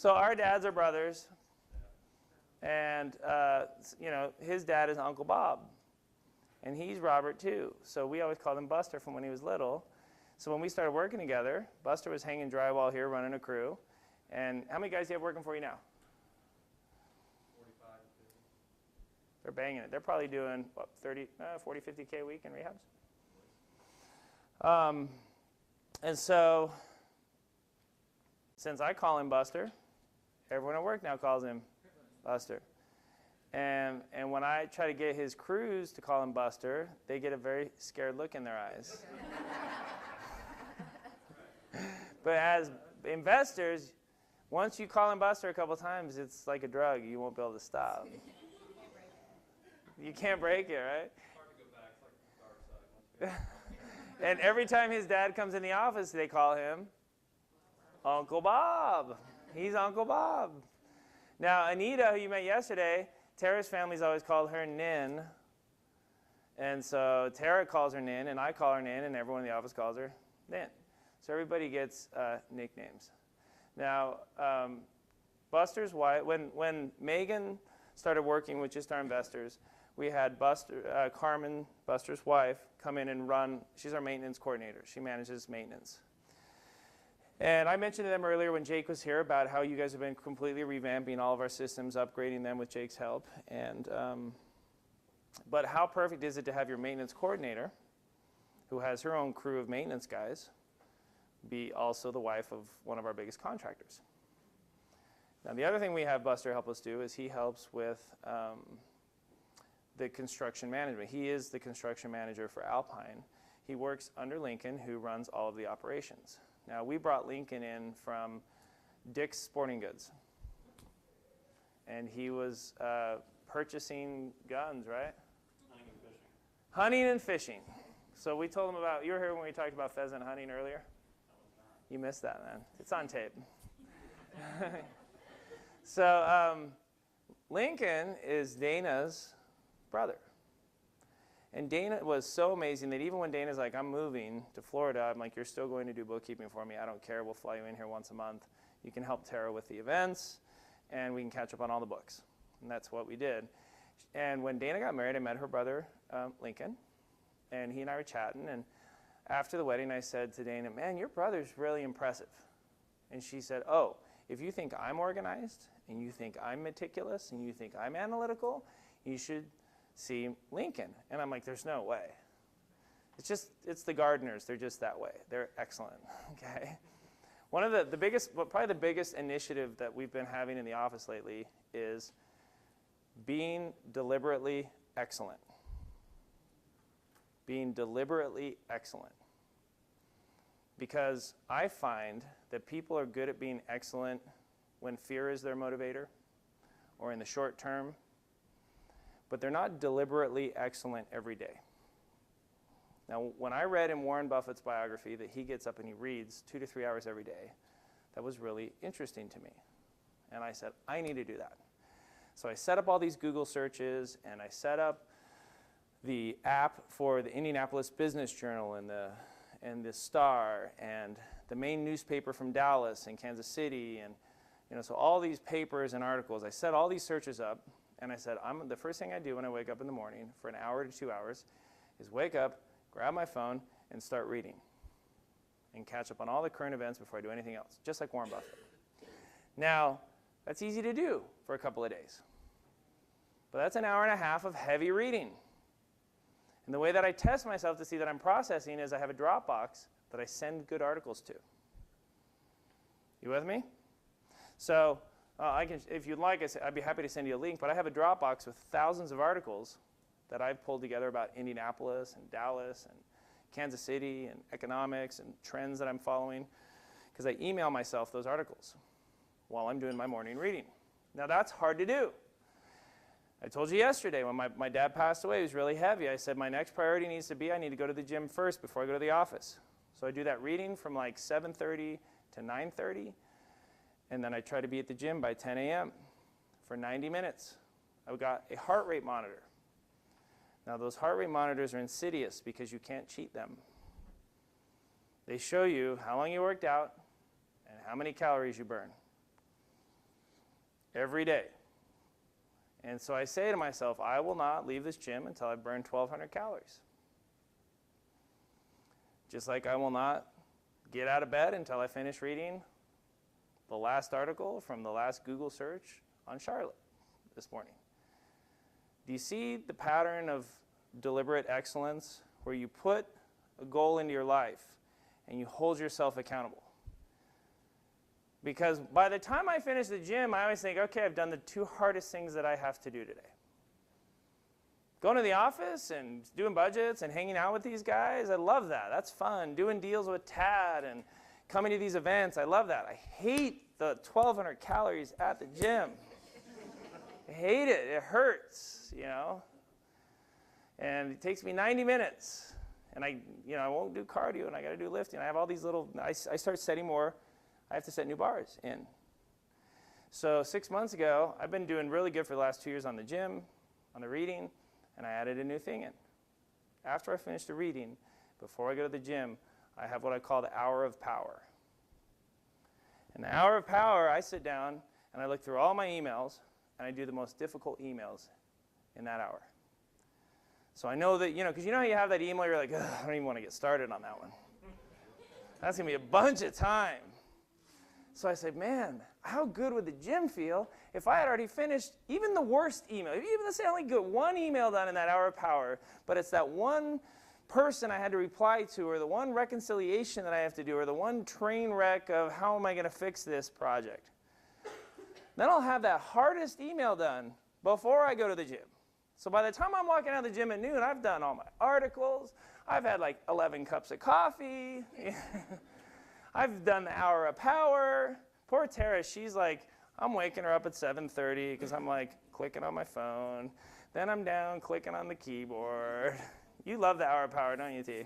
So our dads are brothers, and his dad is Uncle Bob, and he's Robert too. So we always called him Buster from when he was little. So when we started working together, Buster was hanging drywall here, running a crew. And how many guys do you have working for you now? 45 to 50. They're banging it. They're probably doing, what, 40, 50K a week in rehabs? And so, since I call him Buster, everyone at work now calls him Buster. And when I try to get his crews to call him Buster, they get a very scared look in their eyes. But as investors, once you call him Buster a couple times, it's like a drug. You won't be able to stop. You can't break it, right? It's hard to go back. It's like the dark side. And every time his dad comes in the office, they call him Uncle Bob. He's Uncle Bob. Now, Anita, who you met yesterday, Tara's family's always called her Nin. And so Tara calls her Nin, and I call her Nin, and everyone in the office calls her Nin. So everybody gets nicknames. Now, Buster's wife, when Megan started working with just our investors, we had Carmen, Buster's wife, come in and run. She's our maintenance coordinator. She manages maintenance. And I mentioned to them earlier when Jake was here about how you guys have been completely revamping all of our systems, upgrading them with Jake's help. And but how perfect is it to have your maintenance coordinator, who has her own crew of maintenance guys, be also the wife of one of our biggest contractors? Now, the other thing we have Buster help us do is he helps with the construction management. He is the construction manager for Alpine. He works under Lincoln, who runs all of the operations. Now, we brought Lincoln in from Dick's Sporting Goods, and he was purchasing guns, right? Hunting and fishing. Hunting and fishing. So we told him about, you were here when we talked about pheasant hunting earlier? You missed that, man. It's on tape. So Lincoln is Dana's brother. And Dana was so amazing that even when Dana's like, I'm moving to Florida, I'm like, you're still going to do bookkeeping for me. I don't care. We'll fly you in here once a month. You can help Tara with the events, and we can catch up on all the books. And that's what we did. And when Dana got married, I met her brother, Lincoln, and he and I were chatting. And after the wedding, I said to Dana, man, your brother's really impressive. And she said, oh, if you think I'm organized, and you think I'm meticulous, and you think I'm analytical, you should see Lincoln. And I'm like, there's no way. It's the gardeners. They're just that way. They're excellent, okay? One of the biggest, probably the biggest initiative that we've been having in the office lately is being deliberately excellent. Being deliberately excellent. Because I find that people are good at being excellent when fear is their motivator or in the short term, but they're not deliberately excellent every day. Now, when I read in Warren Buffett's biography that he gets up and he reads 2 to 3 hours every day, that was really interesting to me. And I said, I need to do that. So I set up all these Google searches, and I set up the app for the Indianapolis Business Journal and the Star and the main newspaper from Dallas and Kansas City, and so all these papers and articles. I set all these searches up, and I said, the first thing I do when I wake up in the morning for an hour to 2 hours is wake up, grab my phone, and start reading and catch up on all the current events before I do anything else, just like Warren Buffett. Now, that's easy to do for a couple of days. But that's an hour and a half of heavy reading. And the way that I test myself to see that I'm processing is I have a Dropbox that I send good articles to. You with me? So if you'd like, I'd be happy to send you a link, but I have a Dropbox with thousands of articles that I've pulled together about Indianapolis and Dallas and Kansas City and economics and trends that I'm following, because I email myself those articles while I'm doing my morning reading. Now, that's hard to do. I told you yesterday when my dad passed away, it was really heavy. I said my next priority needs to be I need to go to the gym first before I go to the office. So I do that reading from like 7:30 to 9:30, and then I try to be at the gym by 10 a.m. for 90 minutes. I've got a heart rate monitor. Now, those heart rate monitors are insidious because you can't cheat them. They show you how long you worked out and how many calories you burn. every day. And so I say to myself, I will not leave this gym until I burn 1,200 calories. Just like I will not get out of bed until I finish reading the last article from the last Google search on Charlotte this morning. Do you see the pattern of deliberate excellence where you put a goal into your life and you hold yourself accountable? Because by the time I finish the gym, I always think, okay, I've done the 2 hardest things that I have to do today. Going to the office and doing budgets and hanging out with these guys, I love that. That's fun. Doing deals with Tad and coming to these events, I love that. I hate the 1,200 calories at the gym. I hate it. It hurts, you know. And it takes me 90 minutes. And I won't do cardio, and I got to do lifting. I have all these little, I start setting more. I have to set new bars in. So 6 months ago, I've been doing really good for the last 2 years on the gym, on the reading, and I added a new thing in. After I finish the reading, before I go to the gym, I have what I call the hour of power. And the hour of power, I sit down and I look through all my emails, and I do the most difficult emails in that hour. So I know that, because you know how you have that email, you're like, I don't even want to get started on that one. That's going to be a bunch of time. So I said, man, how good would the gym feel if I had already finished even the worst email? Even let's say I only get one email done in that hour of power, but it's that one person I had to reply to, or the one reconciliation that I have to do, or the one train wreck of how am I going to fix this project. Then I'll have that hardest email done before I go to the gym. So by the time I'm walking out of the gym at noon, I've done all my articles. I've had like 11 cups of coffee. I've done the hour of power. Poor Tara, she's like, I'm waking her up at 7:30 because I'm like clicking on my phone. Then I'm down clicking on the keyboard. You love the hour of power, don't you, T?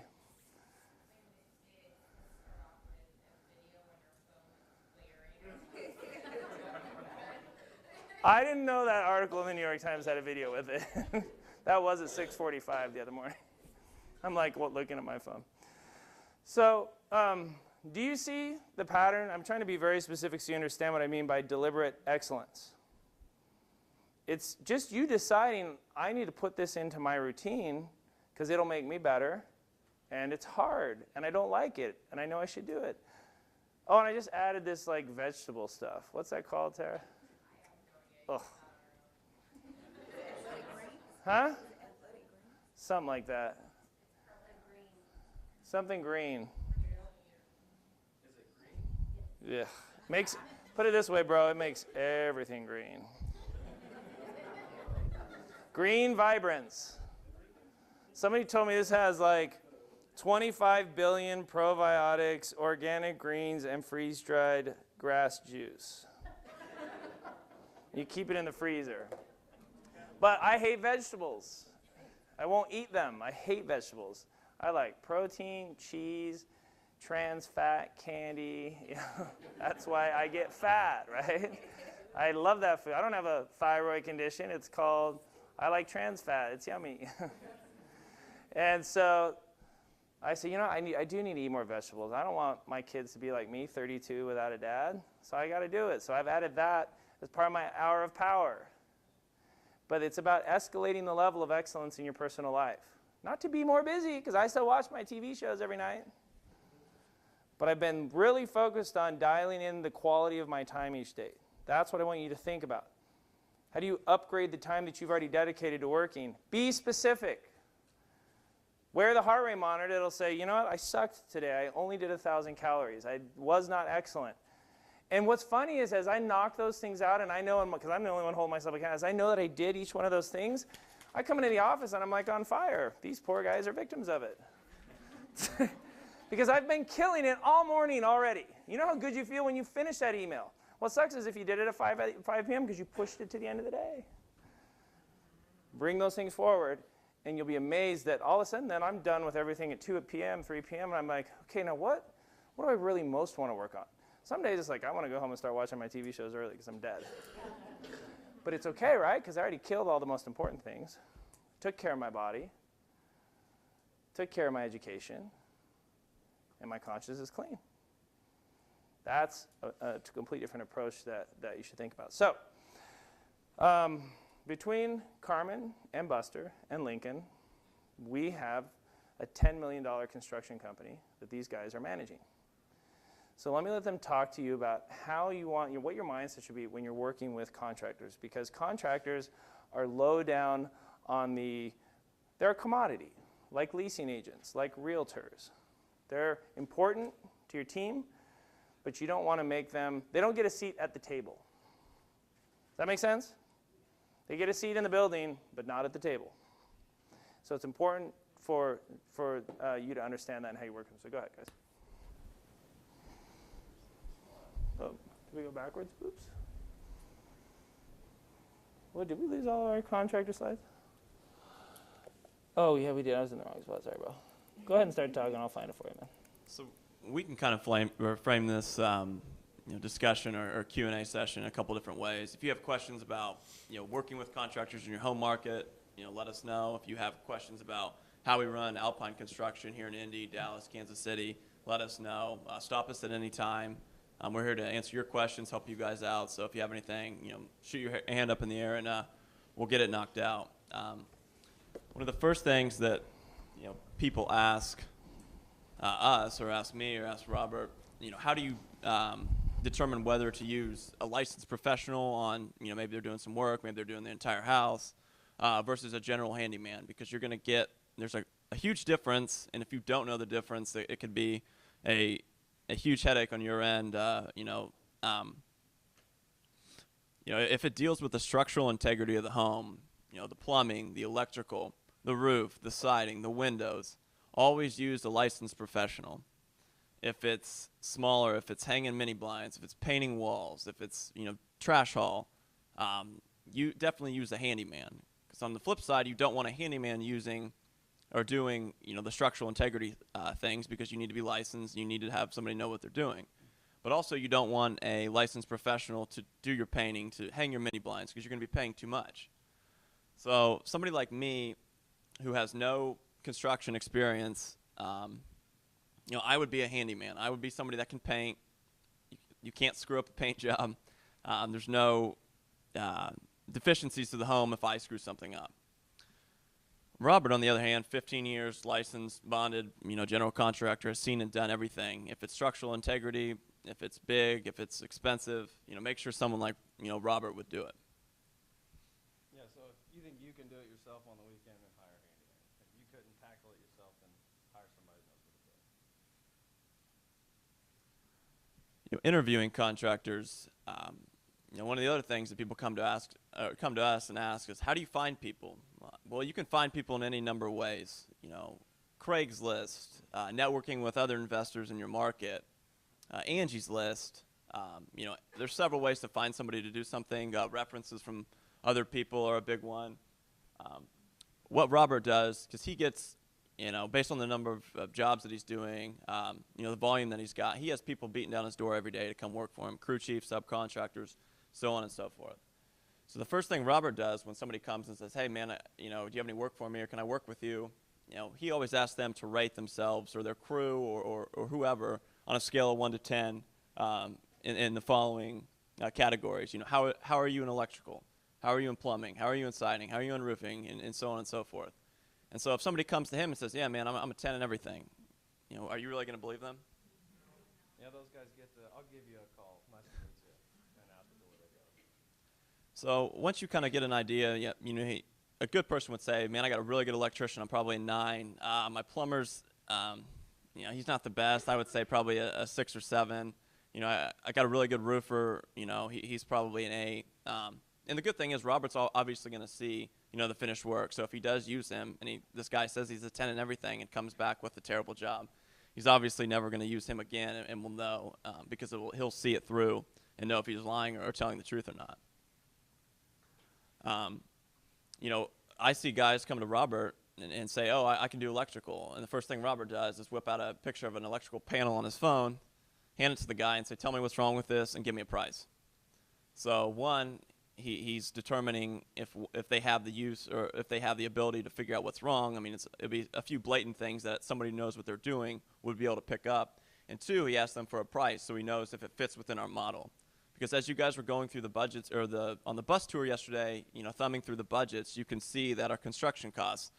I didn't know that article in the New York Times had a video with it. That was at 6:45 the other morning. I'm like, looking at my phone. So, do you see the pattern? I'm trying to be very specific so you understand what I mean by deliberate excellence. It's just you deciding, I need to put this into my routine because it'll make me better, and it's hard, and I don't like it, and I know I should do it. Oh, and I just added this like vegetable stuff. What's that called, Tara? Ugh. Huh? Something like that. Something green. Yeah. Put it this way, bro. It makes everything green. Green Vibrance. Somebody told me this has like 25 billion probiotics, organic greens, and freeze-dried grass juice. You keep it in the freezer. But I hate vegetables. I won't eat them. I hate vegetables. I like protein, cheese, trans fat, candy. That's why I get fat, right? I love that food. I don't have a thyroid condition. It's called, I like trans fat. It's yummy. And so I said, I do need to eat more vegetables. I don't want my kids to be like me, 32 without a dad. So I got to do it. So I've added that as part of my hour of power. But it's about escalating the level of excellence in your personal life. Not to be more busy, because I still watch my TV shows every night. But I've been really focused on dialing in the quality of my time each day. That's what I want you to think about. How do you upgrade the time that you've already dedicated to working? Be specific. Wear the heart rate monitor. It'll say, you know what, I sucked today. I only did 1,000 calories. I was not excellent. And what's funny is as I knock those things out, and I know, because I'm the only one holding myself accountable, as I know that I did each one of those things, I come into the office and I'm like on fire. These poor guys are victims of it. Because I've been killing it all morning already. You know how good you feel when you finish that email? What sucks is if you did it at 5 p.m. because you pushed it to the end of the day. Bring those things forward, and you'll be amazed that all of a sudden then I'm done with everything at 2 p.m., 3 p.m., and I'm like, okay, now what do I really most want to work on? Some days it's like, I want to go home and start watching my TV shows early because I'm dead. But it's okay, right? Because I already killed all the most important things. Took care of my body. Took care of my education. And my conscience is clean. That's a complete different approach that you should think about. So Between Carmen and Buster and Lincoln, we have a $10 million construction company that these guys are managing. So let me let them talk to you about how you want, what your mindset should be when you're working with contractors, because contractors are low down on they're a commodity, like leasing agents, like realtors. They're important to your team, but you don't want to make them, they don't get a seat at the table. Does that make sense? They get a seat in the building, but not at the table. So it's important for you to understand that and how you work with them. So go ahead, guys. Oh, did we go backwards? Oops. What, did we lose all our contractor slides? Oh, yeah, we did. I was in the wrong spot. Sorry, bro. Go ahead and start talking. I'll find it for you, man. So we can kind of frame this discussion or Q&A session in a couple different ways. If you have questions about working with contractors in your home market, let us know. If you have questions about how we run Alpine construction here in Indy, Dallas, Kansas City, let us know. Stop us at any time. We're here to answer your questions, help you guys out. So if you have anything, shoot your hand up in the air and we'll get it knocked out. One of the first things that people ask us or ask me or ask Robert, how do you determine whether to use a licensed professional on, maybe they're doing some work, maybe they're doing the entire house, versus a general handyman, because you're going to get, there's a huge difference, and if you don't know the difference, it could be a huge headache on your end. If it deals with the structural integrity of the home, the plumbing, the electrical, the roof, the siding, the windows, always use a licensed professional. If it's smaller, if it's hanging mini blinds, if it's painting walls, if it's trash haul, you definitely use a handyman. Because on the flip side, you don't want a handyman using or doing the structural integrity things, because you need to be licensed. You need to have somebody know what they're doing. But also, you don't want a licensed professional to do your painting, to hang your mini blinds, because you're going to be paying too much. So somebody like me, who has no construction experience, I would be a handyman. I would be somebody that can paint. You can't screw up a paint job. There's no deficiencies to the home if I screw something up. Robert, on the other hand, 15 years, licensed, bonded, general contractor, has seen and done everything. If it's structural integrity, if it's big, if it's expensive, make sure someone like, Robert would do it. Yeah, so if you think you can do it yourself on the weekend, then hire a handyman. If you couldn't tackle it yourself, then hire somebody that knows what they're doing. Interviewing contractors, one of the other things that people come to us and ask is, how do you find people? Well, you can find people in any number of ways. Craigslist, networking with other investors in your market, Angie's List. There's several ways to find somebody to do something. References from other people are a big one. What Robert does, because he gets, based on the number of jobs that he's doing, the volume that he's got, he has people beating down his door every day to come work for him, crew chiefs, subcontractors, so on and so forth. So the first thing Robert does when somebody comes and says, hey, man, do you have any work for me, or can I work with you? He always asks them to rate themselves or their crew or whoever on a scale of 1 to 10 in the following categories. How are you in electrical? How are you in plumbing? How are you in siding? How are you in roofing? And so on and so forth. And so if somebody comes to him and says, yeah, man, I'm a 10 in everything, are you really going to believe them? Yeah, those guys I'll give you a call. Nice to meet you. And out the door they go. So once you kind of get an idea, a good person would say, man, I got a really good electrician. I'm probably a 9. My plumber's, he's not the best. I would say probably a 6 or 7. I got a really good roofer. He's probably an 8. And the good thing is Robert's obviously going to see, the finished work. So if he does use him, and this guy says he's a 10 in everything and comes back with a terrible job, he's obviously never going to use him again, and will know because he'll see it through and know if he's lying or telling the truth or not. I see guys come to Robert and say, oh, I can do electrical. And the first thing Robert does is whip out a picture of an electrical panel on his phone, hand it to the guy, and say, tell me what's wrong with this and give me a price. So one, he's determining if they have the use or if they have the ability to figure out what's wrong. I mean, it'd be a few blatant things that somebody who knows what they're doing would be able to pick up. And two, he asks them for a price so he knows if it fits within our model. Because as you guys were going through the budgets, or on the bus tour yesterday, thumbing through the budgets, you can see that our construction costs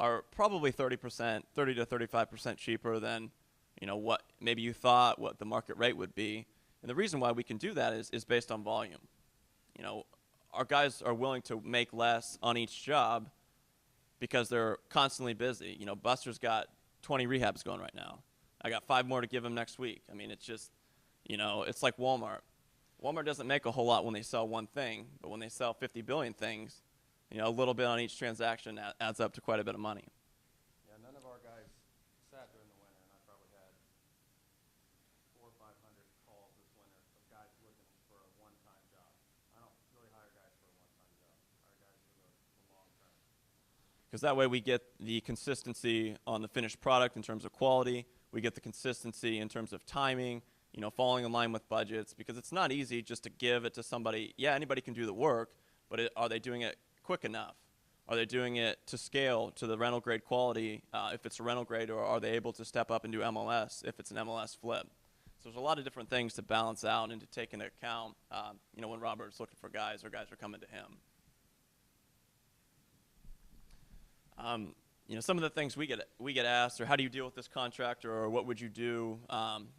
are probably 30%, 30 to 35% cheaper than, what maybe you thought what the market rate would be. And the reason why we can do that is based on volume. Our guys are willing to make less on each job because they're constantly busy. Buster's got 20 rehabs going right now. I got 5 more to give him next week. I mean, it's just, it's like Walmart. Walmart doesn't make a whole lot when they sell one thing, but when they sell 50 billion things, a little bit on each transaction adds up to quite a bit of money. Yeah, none of our guys sat during the winter, and I probably had 400 or 500 calls this winter of guys looking for a one-time job. I don't really hire guys for a one-time job. I hire guys for the long term. Because that way we get the consistency on the finished product in terms of quality. We get the consistency in terms of timing, falling in line with budgets. Because it's not easy just to give it to somebody. Yeah, anybody can do the work, but are they doing it quick enough? Are they doing it to scale to the rental grade quality if it's a rental grade, or are they able to step up and do MLS if it's an MLS flip? So there's a lot of different things to balance out and to take into account when Robert's looking for guys or guys are coming to him. Some of the things we get asked are, how do you deal with this contractor, or what would you do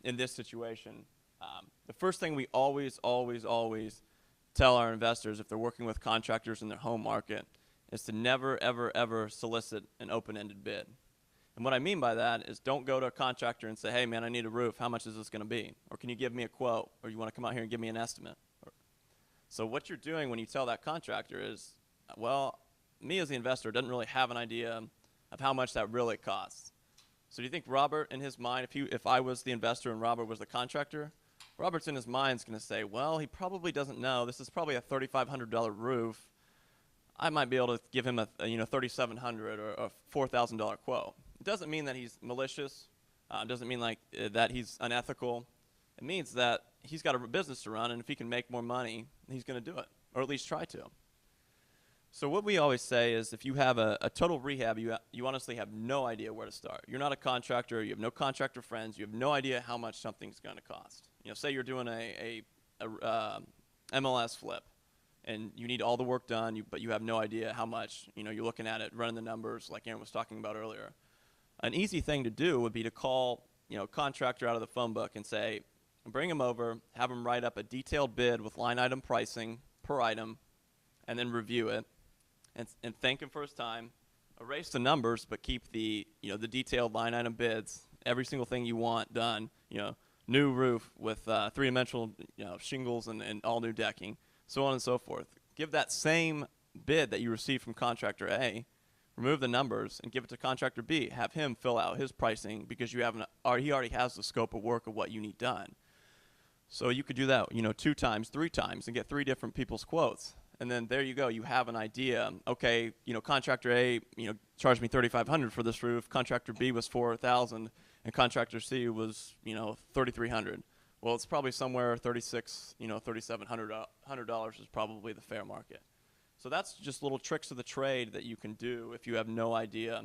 in this situation? The first thing we always tell our investors if they're working with contractors in their home market is to never, ever, ever solicit an open-ended bid. And what I mean by that is, don't go to a contractor and say, hey, man, I need a roof. How much is this going to be? Or can you give me a quote? Or you want to come out here and give me an estimate? So what you're doing when you tell that contractor is, well, me as the investor doesn't really have an idea of how much that really costs. So do you think Robert, in his mind, if I was the investor and Robert was the contractor, Robert's in his mind is going to say, well, he probably doesn't know. This is probably a $3,500 roof. I might be able to give him a $3,700 or a $4,000 quote. It doesn't mean that he's malicious. It doesn't mean that he's unethical. It means that he's got a business to run, and if he can make more money, he's going to do it, or at least try to. So what we always say is, if you have a total rehab, you honestly have no idea where to start. You're not a contractor. You have no contractor friends. You have no idea how much something's going to cost. Say you're doing a MLS flip, and you need all the work done, but you have no idea how much. You're looking at it, running the numbers, like Aaron was talking about earlier. An easy thing to do would be to call contractor out of the phone book and say, bring him over, have him write up a detailed bid with line item pricing per item, and then review it, and thank him for his time. Erase the numbers, but keep the the detailed line item bids, every single thing you want done. New roof with 3-dimensional shingles and all new decking, so on and so forth. Give that same bid that you received from contractor A, remove the numbers, and give it to contractor B. Have him fill out his pricing, because he already has the scope of work of what you need done. So you could do that 2 times, 3 times, and get 3 different people's quotes. And then there you go. You have an idea. Okay, contractor A, charged me $3,500 for this roof. Contractor B was $4,000, and contractor C was, $3,300. Well, it's probably somewhere $3,700 is probably the fair market. So that's just little tricks of the trade that you can do if you have no idea,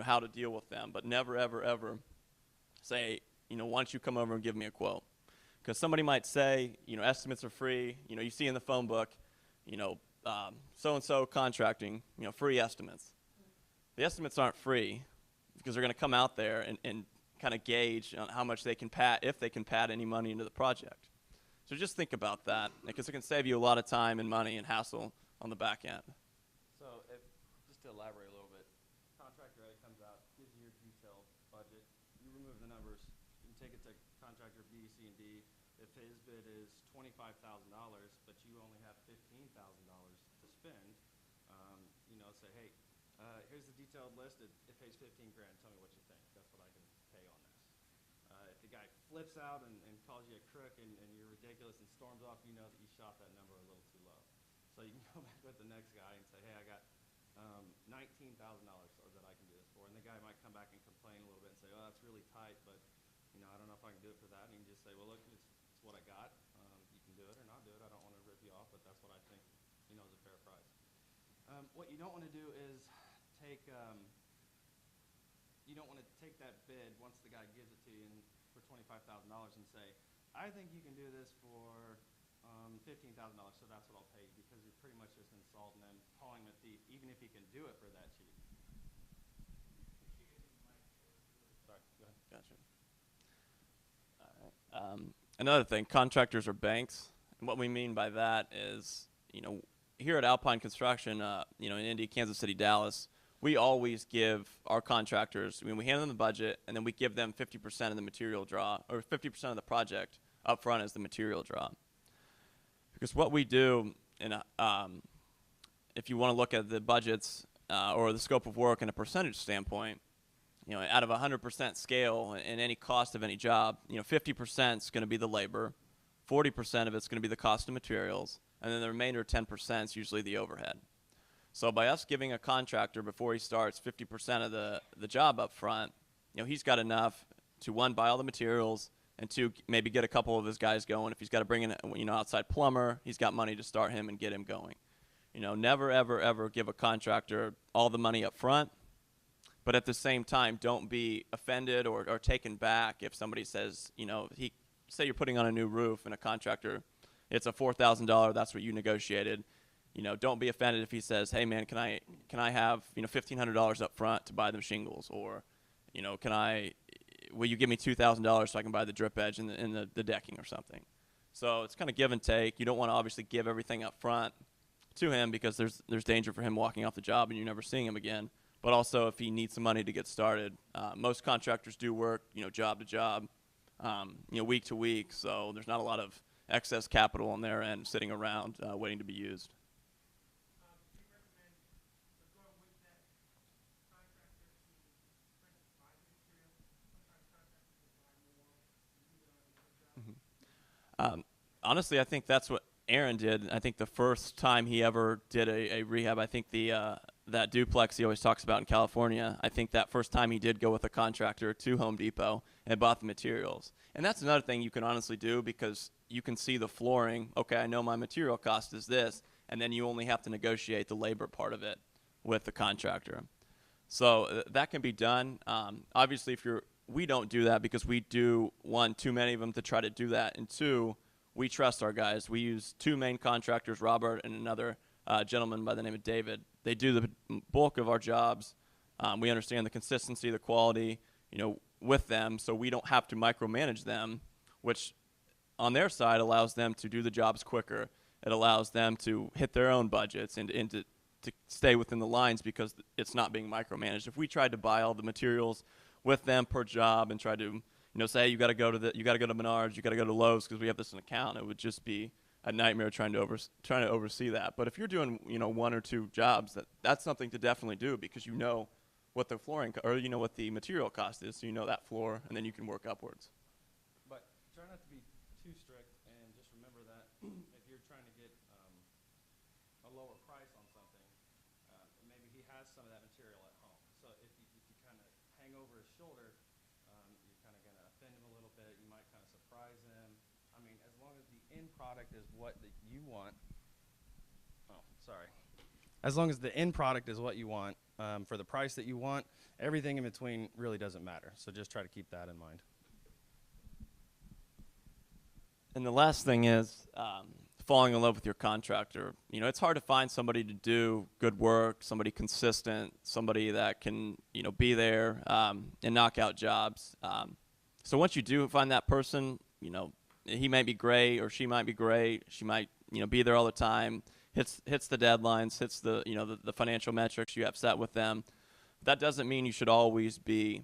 how to deal with them. But never, ever, ever say, why don't you come over and give me a quote? Because somebody might say, estimates are free. You see in the phone book, so-and-so contracting, free estimates. The estimates aren't free, because they're going to come out there and kind of gauge on how much they can pad, if they can pad any money into the project. So just think about that, because it can save you a lot of time and money and hassle on the back end. So just to elaborate a little bit, contractor A comes out, gives you your detailed budget. You remove the numbers. You take it to contractor B, C, and D. If his bid is $25,000, but you only have $15,000 to spend, say, hey, here's the detailed list. It pays $15,000. Tell me what you think. That's what I can pay on this. If the guy flips out and calls you a crook and you're ridiculous and storms off, you know that you shot that number a little too low. So you can go back with the next guy and say, hey, I got $19,000 that I can do this for. And the guy might come back and complain a little bit and say, oh, that's really tight, but I don't know if I can do it for that. And you can just say, well, look, it's what I got. You can do it or not do it. I don't want to rip you off, but that's what I think is a fair price. What you don't want to do is take that bid once the guy gives it to you for $25,000 and say, I think you can do this for $15,000, so that's what I'll pay you, because you're pretty much just installed and then calling him a thief, even if he can do it for that cheap. Sorry, go ahead. Gotcha. All right. Another thing, contractors are banks. And what we mean by that is, here at Alpine Construction, in Indy, Kansas City, Dallas, we always give our contractors, we hand them the budget, and then we give them 50% of the material draw, or 50% of the project up front as the material draw. Because what we do, if you want to look at the budgets or the scope of work in a percentage standpoint, out of 100% scale in any cost of any job, 50% is going to be the labor, 40% of it's going to be the cost of materials, and then the remainder 10% is usually the overhead. So by us giving a contractor before he starts 50% of the job up front, he's got enough to, one, buy all the materials, and two, maybe get a couple of his guys going. If he's got to bring in outside plumber, he's got money to start him and get him going. Never, ever, ever give a contractor all the money up front. But at the same time, don't be offended or taken back if somebody says, say you're putting on a new roof and a contractor, it's a $4,000, that's what you negotiated. Don't be offended if he says, hey man, can I have, $1,500 up front to buy them shingles, or, will you give me $2,000 so I can buy the drip edge and the decking or something? So it's kind of give and take. You don't want to obviously give everything up front to him, because there's danger for him walking off the job and you never seeing him again. But also, if he needs some money to get started, most contractors do work, job to job, week to week. So there's not a lot of excess capital on their end sitting around waiting to be used. Do you recommend going with that contractor to buy the material? Sometimes contractors will buy more and do it on the other job. Honestly, I think that's what Aaron did. I think the first time he ever did a rehab, I think that duplex he always talks about in California, I think that first time he did go with a contractor to Home Depot and bought the materials. And that's another thing you can honestly do, because you can see the flooring. Okay, I know my material cost is this, and then you only have to negotiate the labor part of it with the contractor. So that can be done. Obviously, we don't do that because we do, one, too many of them to try to do that, and two, we trust our guys. We use two main contractors, Robert and another gentleman by the name of David. They do the bulk of our jobs. We understand the consistency, the quality, with them, so we don't have to micromanage them, which on their side allows them to do the jobs quicker. It allows them to hit their own budgets and to stay within the lines, because it's not being micromanaged. If we tried to buy all the materials with them per job and try to, say you got to go to Menards, you got to go to Lowe's because we have this in account, it would just be a nightmare trying to oversee that. But if you're doing one or two jobs, that's something to definitely do, because what the flooring or what the material cost is, so that floor, and then you can work upwards. But try not to be too strict, and just remember that if you're trying to get a lower price on something, maybe he has some of that material at home. So if you kind of hang over his shoulder, you're kind of going to offend him a little bit. You might kind of surprise him. I mean, as long as the end product is what you want. Oh, sorry. As long as the end product is what you want, for the price that you want, everything in between really doesn't matter. So just try to keep that in mind. And the last thing is falling in love with your contractor. It's hard to find somebody to do good work, somebody consistent, somebody that can, be there and knock out jobs. So once you do find that person, he might be great or she might be great. She might, be there all the time, hits the deadlines, hits the, the financial metrics you have set with them. That doesn't mean you should always be,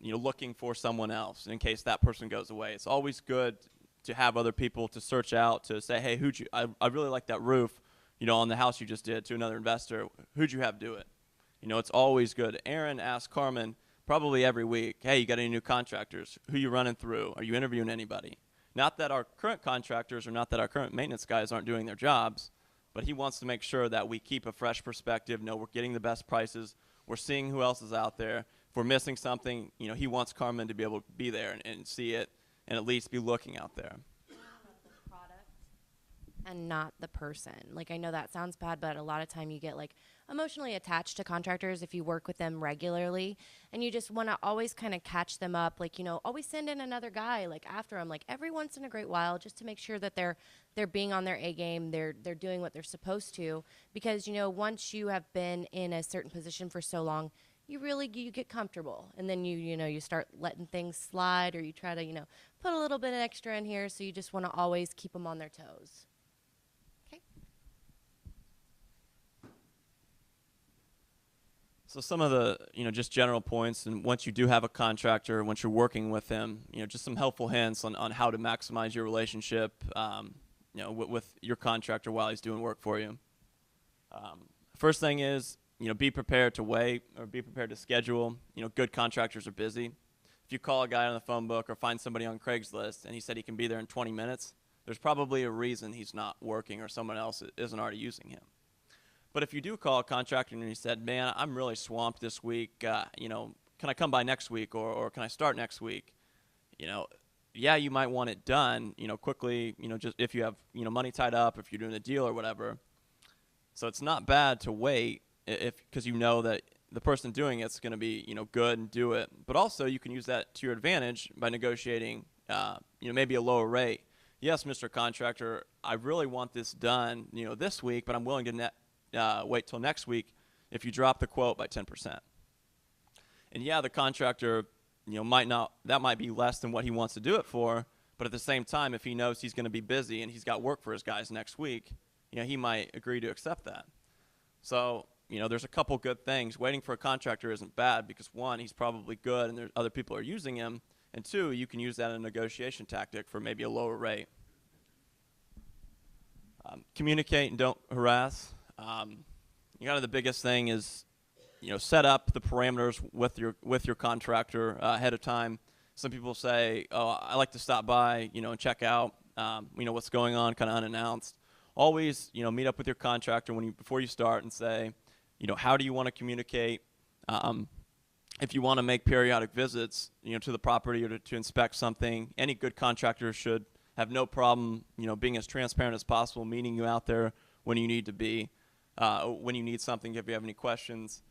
looking for someone else in case that person goes away. It's always good to have other people to search out, to say, hey, I really like that roof, on the house you just did, to another investor. Who'd you have do it? It's always good. Aaron asks Carmen probably every week, hey, you got any new contractors? Who you running through? Are you interviewing anybody? Not that our current contractors or not that our current maintenance guys aren't doing their jobs, but he wants to make sure that we keep a fresh perspective, know we're getting the best prices, we're seeing who else is out there. If we're missing something, he wants Carmen to be able to be there and see it and at least be looking out there. The product and not the person. Like, I know that sounds bad, but a lot of time you get like emotionally attached to contractors if you work with them regularly, and you just want to always kind of catch them up, like, always send in another guy like after them, like every once in a great while, just to make sure that they're being on their A game, they're doing what they're supposed to, because once you have been in a certain position for so long, you get comfortable, and then you start letting things slide, or you try to put a little bit extra in here, so you just want to always keep them on their toes. Okay. So some of the, just general points, and once you do have a contractor, once you're working with him, just some helpful hints on how to maximize your relationship, with your contractor while he's doing work for you. First thing is, be prepared to wait, or be prepared to schedule. Good contractors are busy. If you call a guy on the phone book or find somebody on Craigslist and he said he can be there in 20 minutes, there's probably a reason he's not working or someone else isn't already using him. But if you do call a contractor and he said, man, I'm really swamped this week, can I come by next week, or can I start next week? Yeah, you might want it done, quickly, just if you have, money tied up, if you're doing a deal or whatever. So it's not bad to wait, because that the person doing it's going to be good and do it. But also you can use that to your advantage by negotiating maybe a lower rate. Yes, Mr. Contractor, I really want this done this week, but I'm willing to wait till next week if you drop the quote by 10%. And yeah, the contractor that might be less than what he wants to do it for, but at the same time, if he knows he's going to be busy and he's got work for his guys next week, he might agree to accept that. So there's a couple good things. Waiting for a contractor isn't bad because, one, he's probably good and other people are using him, and two, you can use that in a negotiation tactic for maybe a lower rate. Communicate and don't harass. Kind of the biggest thing is, set up the parameters with your contractor ahead of time. Some people say, oh, I like to stop by, and check out, what's going on kind of unannounced. Always, meet up with your contractor before you start and say, how do you want to communicate? If you want to make periodic visits, to the property or to inspect something, any good contractor should have no problem, being as transparent as possible, meeting you out there when you need to be, when you need something, if you have any questions.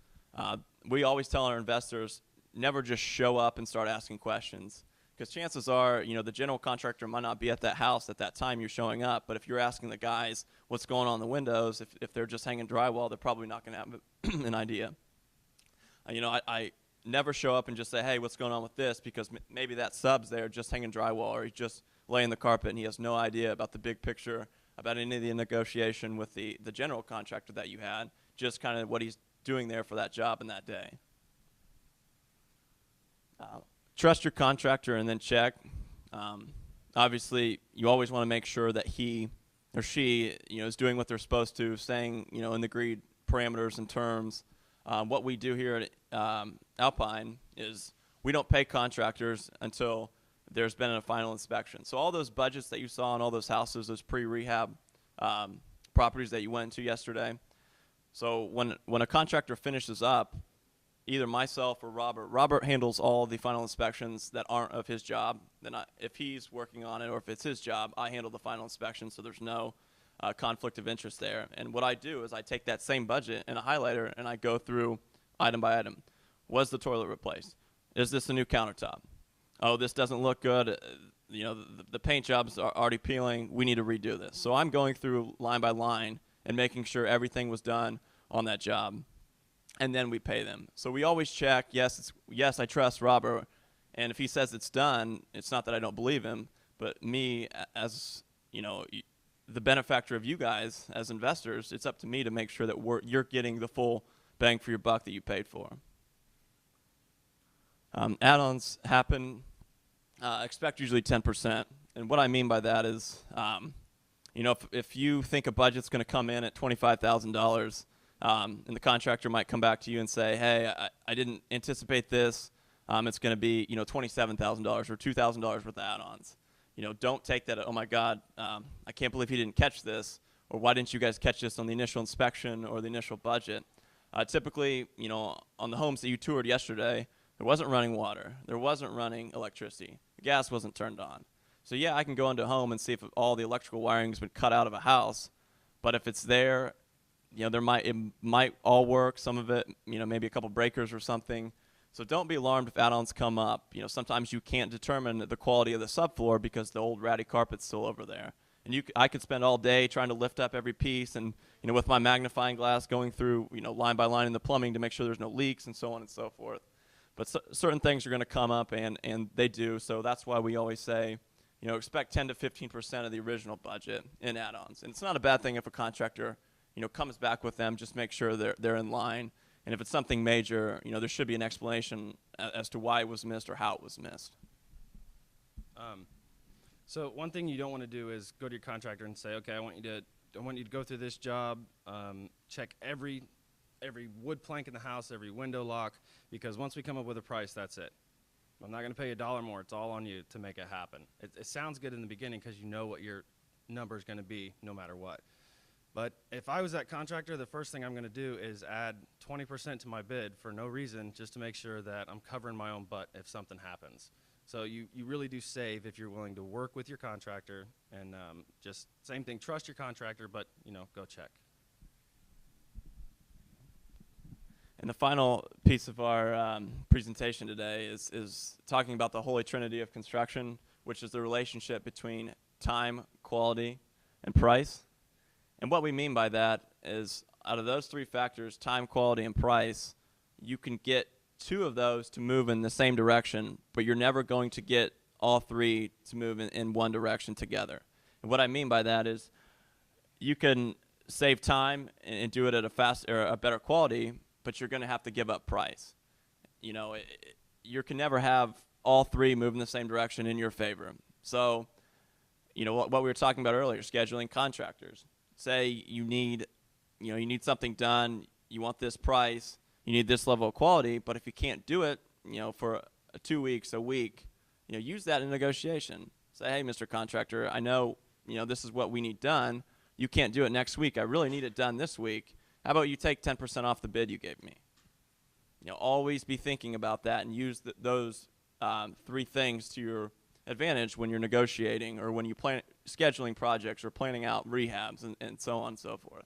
We always tell our investors, never just show up and start asking questions. Because chances are, the general contractor might not be at that house at that time you're showing up, but if you're asking the guys what's going on in the windows, if they're just hanging drywall, they're probably not going to have an idea. I never show up and just say, hey, what's going on with this, because maybe that sub's there just hanging drywall, or he's just laying the carpet and he has no idea about the big picture, about any of the negotiation with the general contractor that you had, just kind of what he's doing there for that job in that day. Trust your contractor and then check. Obviously, you always want to make sure that he or she, is doing what they're supposed to, staying, in the agreed parameters and terms. What we do here at Alpine is we don't pay contractors until there's been a final inspection. So all those budgets that you saw on all those houses, those pre-rehab properties that you went into yesterday. So when a contractor finishes up, either myself or Robert handles all the final inspections that aren't of his job. Then if he's working on it or if it's his job, I handle the final inspection, so there's no conflict of interest there. And what I do is I take that same budget and a highlighter and I go through item by item. Was the toilet replaced? Is this a new countertop? Oh, this doesn't look good. The paint jobs are already peeling. We need to redo this. So I'm going through line by line and making sure everything was done on that job. And then we pay them. So we always check, yes, I trust Robert, and if he says it's done, it's not that I don't believe him, but me as, the benefactor of you guys as investors, it's up to me to make sure that you're getting the full bang for your buck that you paid for. Add-ons happen, expect usually 10%, and what I mean by that is, if you think a budget's going to come in at $25,000, and the contractor might come back to you and say, hey, I didn't anticipate this. It's going to be, $27,000 or $2,000 worth of add-ons. Don't take that, oh my God, I can't believe he didn't catch this, or why didn't you guys catch this on the initial inspection or the initial budget? Typically, on the homes that you toured yesterday, there wasn't running water. There wasn't running electricity. The gas wasn't turned on. So yeah, I can go into a home and see if all the electrical wiring has been cut out of a house, but if it's there, You know, it might all work. Some of it, you know, maybe a couple breakers or something. So don't be alarmed if add-ons come up. You know, sometimes you can't determine the quality of the subfloor because the old ratty carpet's still over there. And I could spend all day trying to lift up every piece and, you know, with my magnifying glass going through, you know, line by line in the plumbing to make sure there's no leaks and so on and so forth. But certain things are going to come up, and they do. So that's why we always say, you know, expect 10 to 15% of the original budget in add-ons. And it's not a bad thing if a contractor, you know, comes back with them. Just make sure they're in line. And if it's something major, you know, there should be an explanation as to why it was missed or how it was missed. So one thing you don't want to do is go to your contractor and say, okay, I want you to go through this job, check every wood plank in the house, every window lock, because once we come up with a price, that's it. I'm not going to pay you $1 more. It's all on you to make it happen. It sounds good in the beginning because you know what your number is going to be no matter what. But if I was that contractor, the first thing I'm going to do is add 20% to my bid for no reason, just to make sure that I'm covering my own butt if something happens. So you really do save if you're willing to work with your contractor, and just same thing, trust your contractor, but, you know, go check. And the final piece of our presentation today is talking about the holy trinity of construction, which is the relationship between time, quality, and price. And what we mean by that is, out of those three factors, time, quality, and price, you can get two of those to move in the same direction, but you're never going to get all three to move in one direction together. And what I mean by that is, you can save time and do it at a better quality, but you're going to have to give up price. You know, you can never have all three move in the same direction in your favor. So, you know, what we were talking about earlier, scheduling contractors. Say you need something done, you want this price, you need this level of quality, but if you can't do it, you know, for 2 weeks, a week, you know, use that in negotiation. Say, hey, Mr. Contractor, I know, you know, this is what we need done. You can't do it next week. I really need it done this week. How about you take 10% off the bid you gave me? You know, always be thinking about that and use those three things to your advantage when you're negotiating or when you plan scheduling projects or planning out rehabs and so on and so forth.